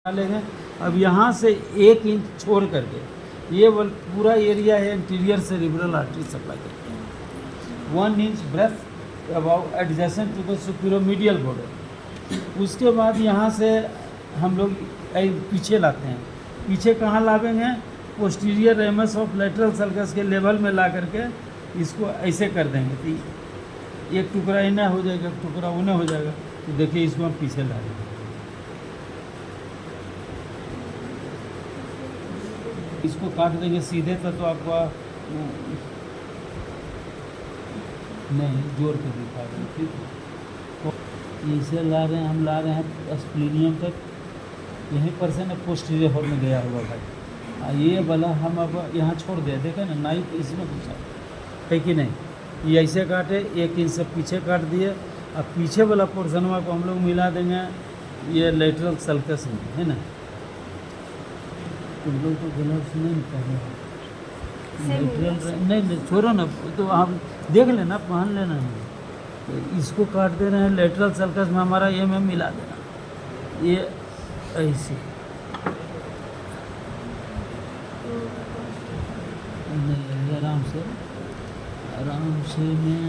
डालेंगे। अब यहाँ से 1 इंच छोड़ करके ये पूरा एरिया है इंटीरियर से रिवरल आर्टरी सप्लाई करते हैं। 1 inch breadth about adjacent to the superior border. उसके बाद यहाँ से हम लोग पीछे लाते हैं। पीछे कहाँ लावेंगे? Posterior ramus of lateral sulcus के लेवल में ला करके इसको ऐसे कर देंगे तो एक टुकड़ा इन्हें हो जाएगा, एक टुकड़ा उन्हें हो जाएगा। तो देखिए इसको हम पीछे ला देंगे। इसको काट देंगे सीधे तो आपका नहीं जोड़ के दिखा दें। ठीक है, तो इसे ला रहे हैं, हम ला रहे हैं स्प्लीनियम तक। यहीं पर से ना पोस्टीरियर हॉर्न में गया हुआ भाई। ये वाला हम अब यहाँ छोड़ दिया, देखा ना नाइफ इसमें घुसा है कि नहीं। ये ऐसे काटे, 1 इंच से पीछे काट दिए। अब पीछे वाला पोर्शनवा को हम लोग मिला देंगे ये लेटरल सल्कस में, है ना। तुम लोग तो ग्लव्स नहीं पहने, नहीं छोड़ो ना, तो आप देख लेना, पहन लेना है। तो इसको काट दे रहे हैं लेटरल सल्कस में, हमारा ये में मिला देना ये ऐसे। नहीं आराम से मैं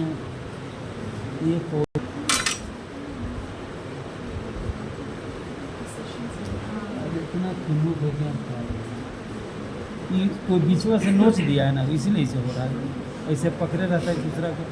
ये इतना खुनूक हो गया, कोई बीचवा से नोच दिया है ना, इसलिए इसे हो रहा है। ऐसे पकड़े रहता है दूसरा को।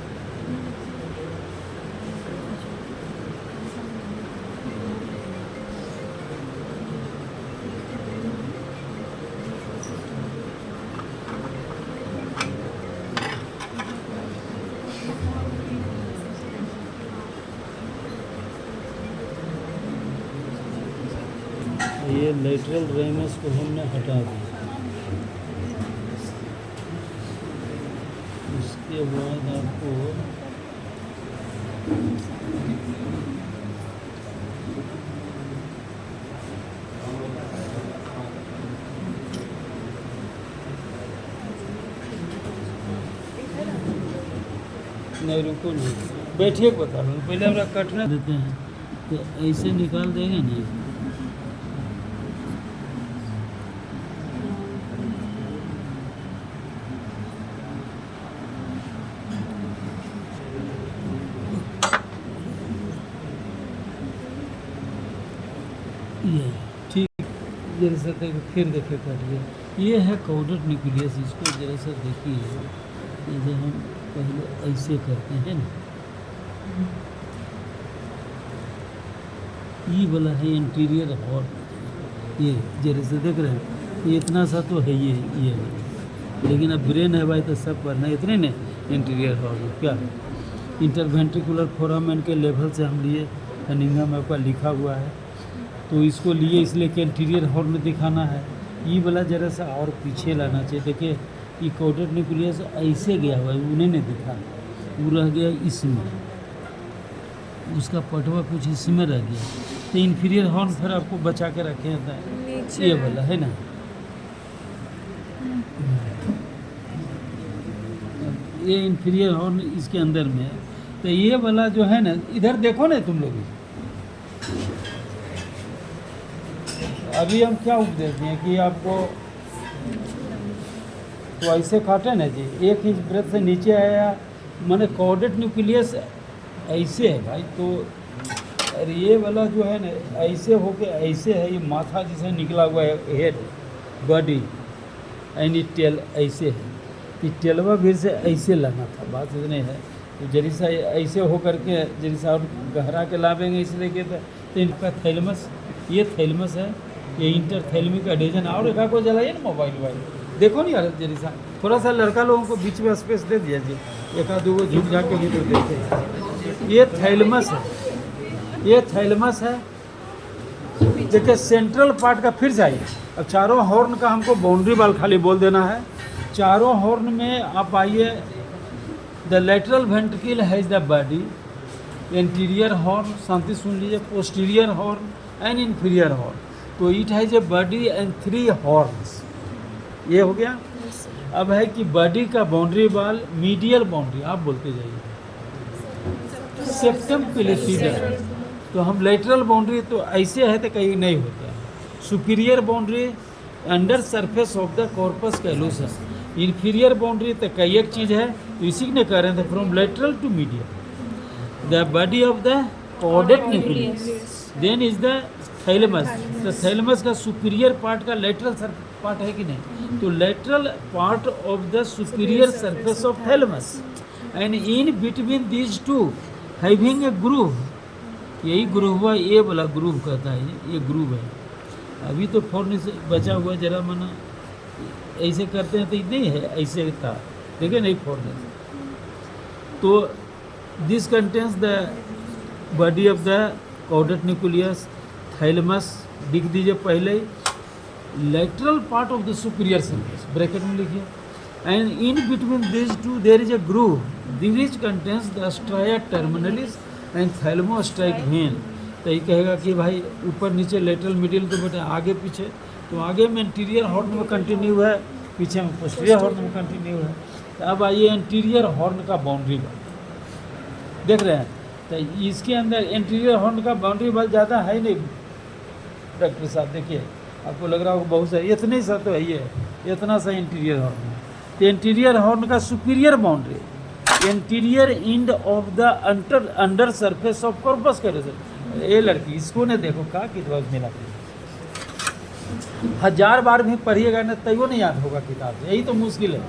ये लेटरल रेमस को हमने हटा दिया। उसके बाद आपको नहीं, रुको नहीं, बैठिए, बता रहा हूँ। पहले हमरा कटने देते हैं तो ऐसे निकाल देंगे ना। ये ठीक, जरा सा फिर देखिए काटिए। ये है कॉर्डेड न्यूक्लियस। इसको जरा सा देखिए, जैसे हम पहले ऐसे करते हैं ना, ये वाला है इंटीरियर हॉर्न। ये जरा से देख रहे हैं, ये इतना सा तो है ये लेकिन अब ब्रेन है भाई तो सब पर नहीं, इतने नहीं। इंटीरियर हॉर्न क्या इंटरवेंट्रिकुलर फोरामेन के लेवल से हम लिए, कनिंघम में आपका लिखा हुआ है, तो इसको लिए इसलिए कि इंटीरियर हॉर्न दिखाना है। ये वाला जरा सा और पीछे लाना चाहिए। देखिए ये कॉर्डेड न्यूक्लियस ऐसे गया हुआ है, उन्हें नहीं दिखा, वो रह गया इसमें, उसका पटवा कुछ इसमें रह गया। तो इंफीरियर हॉर्न फिर आपको बचा के रखे जाता है, ये वाला है ना। ये इंफीरियर हॉर्न इसके अंदर में है। तो ये वाला जो है ना, इधर देखो ना तुम लोग। अभी हम क्या उपदेश दें कि आपको तो ऐसे काटे ना जी, 1 इंच ब्रेथ से नीचे आया, मैंने कॉर्डेड न्यूक्लियस ऐसे है भाई। तो अरे ये वाला जो है ना ऐसे होके ऐसे है, ये माथा जिसे निकला हुआ है, हेड बॉडी एंड ये टेल ऐसे है। ये टेलवा भी से ऐसे लाना था, बात इतने है। तो जरी सा ऐसे हो करके जरी सा और गहरा के लावेंगे इसलिए कि तो इनका थैलमस, ये थैलमस है, ये इंटरथैलमिक एडेजन। और एक को जलाइए ना मोबाइल वाइल, देखो नहीं यार जरी सा, थोड़ा सा लड़का लोगों को बीच में स्पेस दे दिया जी, 1-2 को झुक जा के भी तो देखते हैं। ये थैलमस है, ये थैलमस है। देखिए सेंट्रल पार्ट का फिर जाइए। अब चारों हॉर्न का हमको बाउंड्री वाल खाली बोल देना है। चारों हॉर्न में आप आइए। The lateral ventricle has the body, anterior horn, शांति सुन लीजिए, posterior horn and inferior horn. तो it has a body and 3 horns. ये हो गया। अब है कि बॉडी का बाउंड्री वाल, मीडियल बाउंड्री आप बोलते जाइए, सेप्टम पेलिसिडम। तो हम लेटरल बाउंड्री तो ऐसे है तो कहीं नहीं होता है। Superior boundary under surface of the corpus callosum. Inferior boundary तो कई एक चीज़ है, तो इसी ने कह रहे थे from lateral to medial the body of the caudate nucleus then is the thalamus. तो थैलेमस का सुपीरियर पार्ट का लेटरल पार्ट है कि नहीं, तो lateral part of the superior surface of thalamus and in between these two having a groove. यही groove हुआ, ये वाला ग्रूव कहता है, ये ग्रूव है। अभी तो फोन से बचा हुआ, जरा मना ऐसे करते हैं तो नहीं है, ऐसे था, देखिए नहीं फोन से। तो this contains the body of the caudate nucleus thalamus, लिख दीजिए पहले, lateral part of the superior surface bracket में लिखिए, and in between this two there is a groove this contains the stria terminalis and thalamostriate vein. तो ये कहेगा कि भाई ऊपर नीचे लेटरल मिडिल तो बेटा आगे पीछे, तो आगे में एंटीरियर हॉर्न में कंटिन्यू है, पीछे में पोस्टीरियर हॉर्न में कंटिन्यू है। तो अब आइए एंटीरियर हॉर्न का बाउंड्री वाल देख रहे हैं, तो इसके अंदर एंटीरियर हॉर्न का बाउंड्री वाल ज़्यादा है नहीं डॉक्टर साहब, देखिए आपको लग रहा होगा बहुत सा, इतने ही सा तो है, ये इतना सा इंटीरियर हॉर्न है। तो इंटीरियर हॉर्न का superior boundary interior end of the under surface of corpus callosum. ये लड़की इसको ने देखो कहा कि मिला, 1000 बार भी पढ़िएगा ना तैयो नहीं याद होगा किताब से, यही तो मुश्किल है।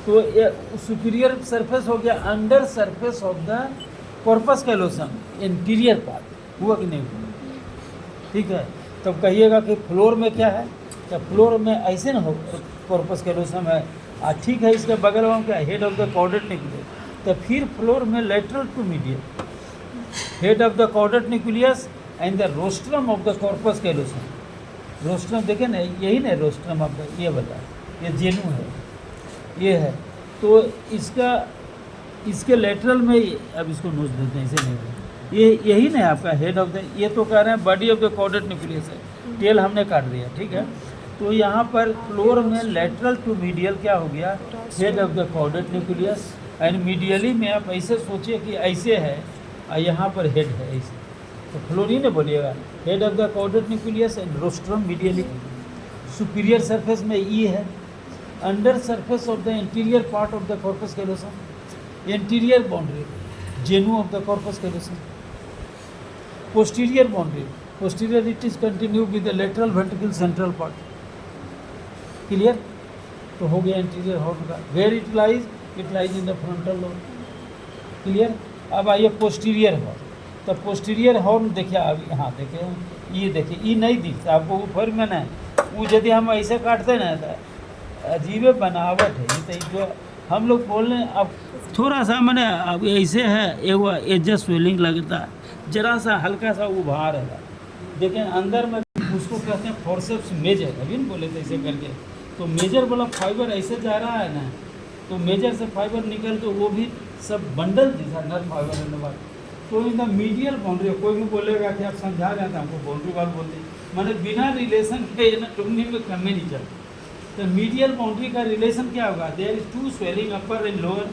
तो ये सुपीरियर सरफेस हो गया under surface of the corpus callosum, interior part हुआ कि नहीं हुआ, ठीक है। तब कहिएगा कि फ्लोर में क्या है, तो फ्लोर में ऐसे ना हो, कॉर्पस कैलोसम है, ठीक है, इसके बगल में क्या head of the caudate nucleus, तो फिर फ्लोर में lateral to medial head of the caudate nucleus and the rostrum of the corpus callosum. Rostrum देखे ना, यही ना रोस्ट्रम आपका, ये बता, ये जेनू है, ये है। तो इसका इसके लेटरल में, अब इसको नोच देते हैं, इसे नहीं होगा, ये यही ना आपका हेड ऑफ द, ये तो कह रहे हैं body of the caudate nucleus है, टेल हमने काट दिया, ठीक है। तो यहाँ पर फ्लोर में लेटरल टू मीडियल क्या हो गया, head of the caudate nucleus and medially में आप ऐसे सोचिए कि ऐसे है और यहाँ पर हेड है ऐसे, तो फ्लोर ही नहीं बोलिएगा, head of the caudate nucleus and rostrum medially. Superior surface में ई है, under surface of the anterior part of the corpus callosum, anterior boundary genu of the corpus callosum. Posterior boundary, posterior it is continue with the lateral ventricle central part, clear. तो हो गया anterior horn का, where it lies in the frontal lobe, clear. अब आइए posterior horn, तो posterior horn देखिए, अब यहाँ देखिए, ये देखिए, ये नहीं दिखता आपको ऊपर में ना, वो यदि हम ऐसे काटते ना तो अजीब बनावट है, ये तो जो हम लोग बोल रहे हैं। अब थोड़ा सा मैंने अब ऐसे है, एगो एज स्वेलिंग लगता है, जरा सा हल्का सा उभार है, लेकिन अंदर में उसको कहते हैं फोर्सेप्स मेजर, अभी नहीं बोले थे ऐसे करके, तो मेजर वाला फाइबर ऐसे जा रहा है ना, तो मेजर से फाइबर निकल तो वो भी सब बंडल जैसा नर फाइबर होने वाला, तो इनका मीडियल बाउंड्री। कोई भी बोलेगा कि आप समझा रहे हैं तो हमको बाउंड्री वाल बोलते हैं, मैंने बिना रिलेशन के ना टूटने में कम नहीं चलता। तो मीडियल बाउंड्री का रिलेशन क्या होगा, there is two swelling upper and lower,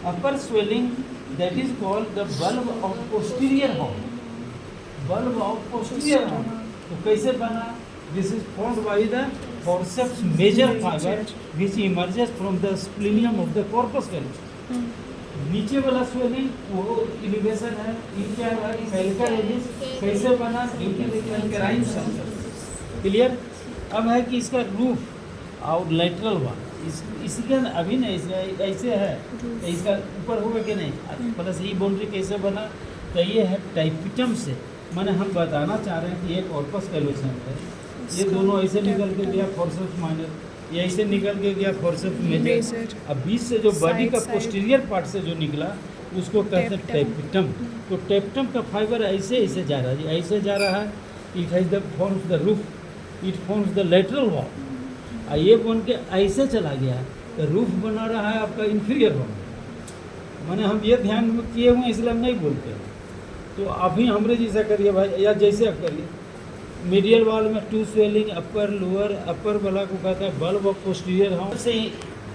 upper swelling that is called the bulb of posterior horn, bulb of posterior horn. तो कैसे बना, this is formed by the forceps major fiber which emerges from the splenium of the corpus callosum। नीचे वाला swelling वो elevation है, ये क्या है, फेलिकल एजिस, कैसे बना, ड्यूटी सर्कल, क्लियर। अब है कि इसका रूफ और लेटरल वन, इसके अभी नहीं ऐसे है, तो इसका ऊपर होगा कि नहीं, प्लस ये बाउंड्री कैसे बना, तो ये है टाइपिटम से, मैंने हम बताना चाह रहे हैं कि ये कॉर्पस कैलोसम है, ये दोनों ऐसे निकल के गया फोर्सेप्स माइनर, ये ऐसे निकल के गया फोर्सेप्स मेजर। अब बीच से जो बॉडी का पोस्टीरियर पार्ट से जो निकला उसको कहते हैं टेप्टम। तो टेप्टम का फाइबर ऐसे ऐसे जा रहा है, ऐसे जा रहा है, it has the forms the roof, it forms the lateral wall, और ये बन के ऐसे चला गया तो रूफ बना रहा है आपका इंफीरियर वॉल। मैंने हम ये ध्यान में किए हुए इसलिए हम नहीं बोलते, तो अभी हमरे जैसा करिए भाई, या जैसे आप करिए, मीडियल वॉल में टू स्वेलिंग, अपर लोअर, अपर वाला को कहता है बल्ब ऑफ पोस्टीरियर हॉर्न। से ही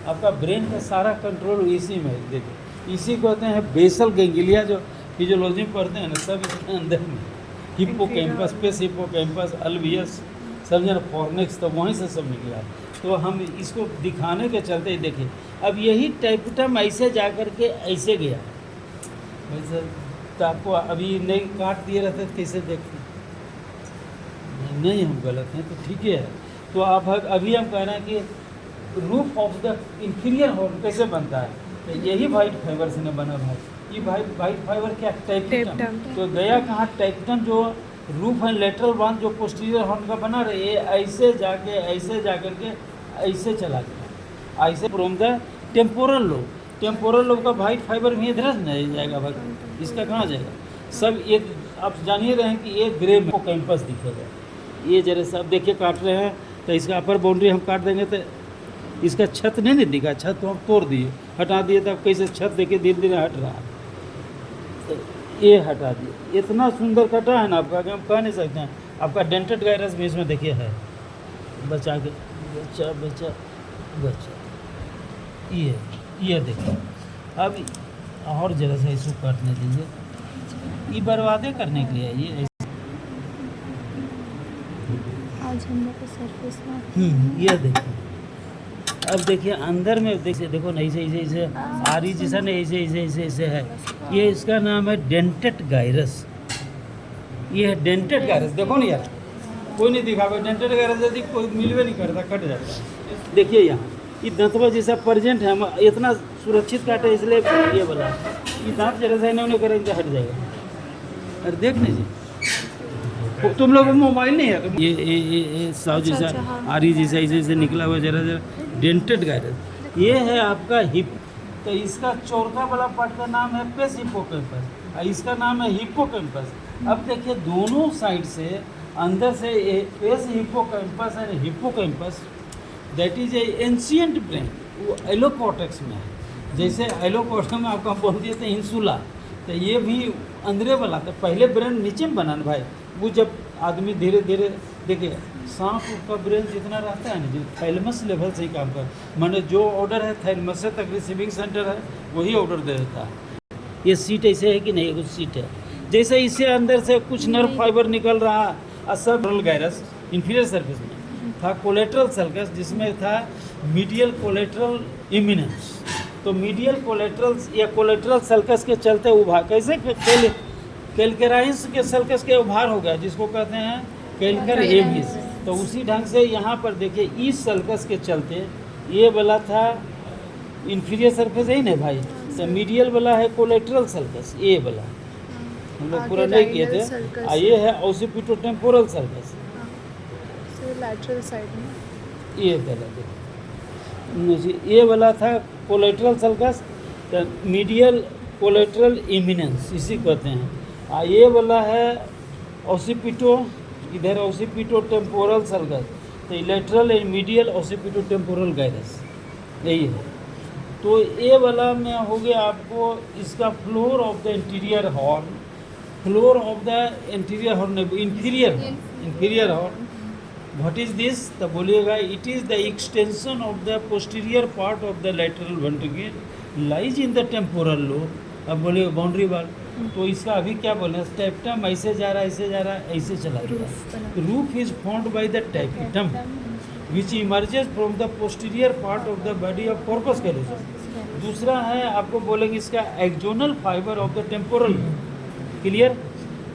आपका ब्रेन का सारा कंट्रोल इसी में, देखिए इसी को कहते हैं बेसल गैंग्लिया, जो फिजियोलॉजी में पढ़ते हैं ना, सब इसके अंदर में, हिप्पोकैम्पस, स्पेस हिप्पोकैम्पस, अल्वियस, समझे ना, फॉर्निक्स तो वहीं से सब निकला है। तो हम इसको दिखाने के चलते ही देखिए, अब यही टाइपटम ऐसे जा कर के ऐसे गया वैसे, तो आपको अभी नहीं काट दिए रहते तो कैसे देखते? नहीं, हम गलत हैं तो ठीक है। तो आप अभी हम कह रहे हैं कि roof of the inferior horn कैसे बनता है, तो यही वाइट फाइबर से न बना भाई। ये वाइट फाइबर क्या, टाइपटम। तो गया कहाँ, टाइपटम जो रूफ एंड लेटरल बांध जो पोस्टीरियर हॉर्न का बना रहे, ये ऐसे जाके ऐसे जा कर के ऐसे चला गया, ऐसे from the temporal lobe. Temporal lobe का वाइट फाइबर भी इधर नहीं जाएगा भाई, इसका कहाँ जाएगा? सब एक आप जान ही रहे हैं कि ये ग्रे में कैंपस दिखेगा। ये जरा सा आप देखिए काट रहे हैं तो इसका अपर बाउंड्री हम काट देंगे तो इसका छत नहीं दिखा, छत तो हम तोड़ दिए, हटा दिए, तब कैसे छत देखिए धीरे धीरे हट रहा है, तो ये हटा दिए। इतना सुंदर कटा है ना आपका कि हम कह नहीं सकते हैं। आपका डेंटेड गायरस भी इसमें देखिए है, बचा के बचा बचा बचा, ये देखिए। अब और जरा सा इसको काटने दीजिए, ये बर्बादे करने के लिए ये आज हम लोग सरफेस में ये देखिए। अब देखिए अंदर में देखिए, देखो नहीं ऐसे ऐसे आरी जैसा नहीं, ऐसे ऐसे ऐसे ऐसे है। ये इसका नाम है डेंटेड गायरस। ये है डेंटेड गायरस। देखो ना यार, कोई नहीं दिखा, डेंटेड गायरस यदि कोई मिलवे नहीं करता, कट जाता है। देखिए यहाँ ये दांतवा जैसा प्रेजेंट है, हम इतना सुरक्षित काटे इसलिए ये बोला, ये दांत जरा सा इन्होंने करेंगे हट जाएगा। अरे देख लीजिए, तुम लोगों को मोबाइल नहीं है तो ये साव जैसा आरी जैसा ऐसे ऐसे निकला हुआ जरा जरा डेंटेड गायरस। ये है आपका हिप, तो इसका चौथा वाला पार्ट का नाम है पेस हिप्पोकैम्पस और इसका नाम है हिप्पोकैम्पस। अब देखिए दोनों साइड से अंदर से pes hippocampus and hippocampus that is a ancient brain, वो एलोकॉर्टेक्स में है। जैसे एलोकॉर्टेक्स में आपका बोल दिए थे इंसुला, तो ये भी अंदर वाला, तो पहले ब्रेन नीचे में बना भाई। वो जब आदमी धीरे धीरे देखिए, सांप का ब्रेन जितना रहता है ना, जो थैलेमस लेवल से ही काम कर, माने जो ऑर्डर है थैलेमस से तक रिसीविंग सेंटर है वही ऑर्डर दे देता है। ये सीट ऐसे है कि नहीं, कुछ सीट है जैसे इससे अंदर से कुछ नर्व फाइबर निकल रहा है। सब गायरस इंफीरियर सरफेस में था कोलेट्रल सल्कस, जिसमें था मीडियल कोलेट्रल इमिनेंस। तो मीडियल कोलेट्रल या कोलेट्रल सल्कस के चलते उभार, कैसे कैलकेराइंस के सल्कस के उभार हो गया, जिसको कहते हैं कैलकर एविस। तो उसी ढंग से यहाँ पर देखिए इस सल्कस के चलते ये वाला था इंफीरियर सरफेस है ही नहीं भाई, तो मीडियल वाला है कोलेट्रल सल्कस, ये वाला हम लोग पूरा नहीं किए थे। ये है ऑसिपिटोटेम्पोरल सल्कस, लैटरल साइड में ये वाला देखिए, ये वाला था कोलेट्रल सल्कस, तो मीडियल कोलेट्रल इमिनेंस इसी कहते हैं। ये वाला है ऑसिपिटो, इधर ऑसिपिटो टेम्पोरल सल्कस, तो lateral and medial occipito temporal gyrus यही है। तो ये वाला में हो गया आपको इसका floor of the interior horn, floor of the interior horn, inferior horn. What is this, तो बोलिएगा it is the extension of the posterior part of the lateral ventricle lies in the temporal lobe. अब बोलिएगा boundary wall, तो इसका अभी क्या बोल रहे हैं, टाइपटम ऐसे जा रहा है, ऐसे जा रहा है, ऐसे चला गया। Roof is formed by the tapetum which emerges from the posterior part of the body of corpus callosum. दूसरा है आपको बोलेंगे इसका axonal fibre of the temporal. Clear.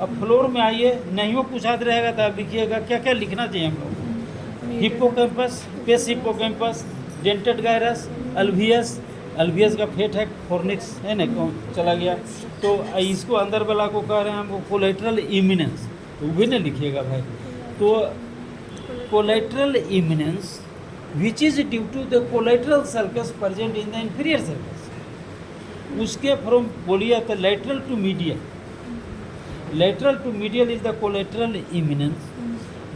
अब फ्लोर में आइए, नहीं वो पूछाते रहेगा तो आप लिखिएगा क्या क्या लिखना चाहिए हम लोग। Hippocampus, pes hippocampus, dentate gyrus, alveus, alveus का फेट है फॉर्निक्स है ना, कौन चला गया। तो इसको अंदर वाला को कह रहे हैं हमको कोलेट्रल इमिनेंस, तो वो भी नहीं लिखिएगा भाई। तो collateral eminence which is due to the collateral sulcus present in the inferior sulcus. उसके फ्रॉम बोलिए तो lateral to medial, lateral to medial is the collateral eminence,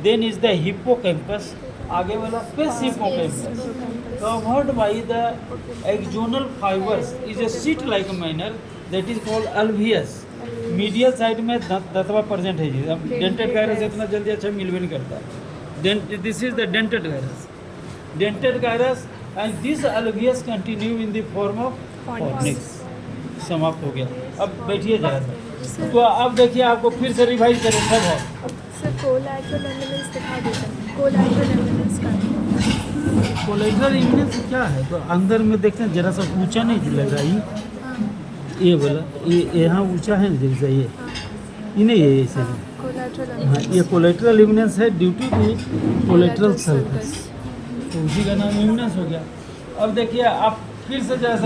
then is the hippocampus, आगे वाला pes hippocampus covered by the axonal fibers is a sheet like manner that is called alveus। Medial side में दतवा present है जी। अब dented gyrus इतना जल्दी अच्छा मिल भी नहीं करता। This is the dentate gyrus, dentate gyrus and this alveus continue in the form of fornix. समाप्त हो गया। अब बैठिए जरा सा। तो अब देखिए आपको फिर से रिवाइज करें सब है सर कोलैटरल एलिमेंट्स दिखा देते हैं। कोलैटरल एविडेंस का है। कोलेटरल इविडेंस क्या है? तो अंदर में देखते हैं जरा सा ऊंचा नहीं लग रहा ये हाँ ये वाला, ये यहाँ ऊंचा है ना जैसा ये नहीं है ऐसे हाँ नहीं। कोलैटरल हाँ, ये कोलेटरल इविडेंस है due to the collateral sulcus, तो उसी का नाम इविडेंस हो गया। अब देखिए आप फिर से जैसा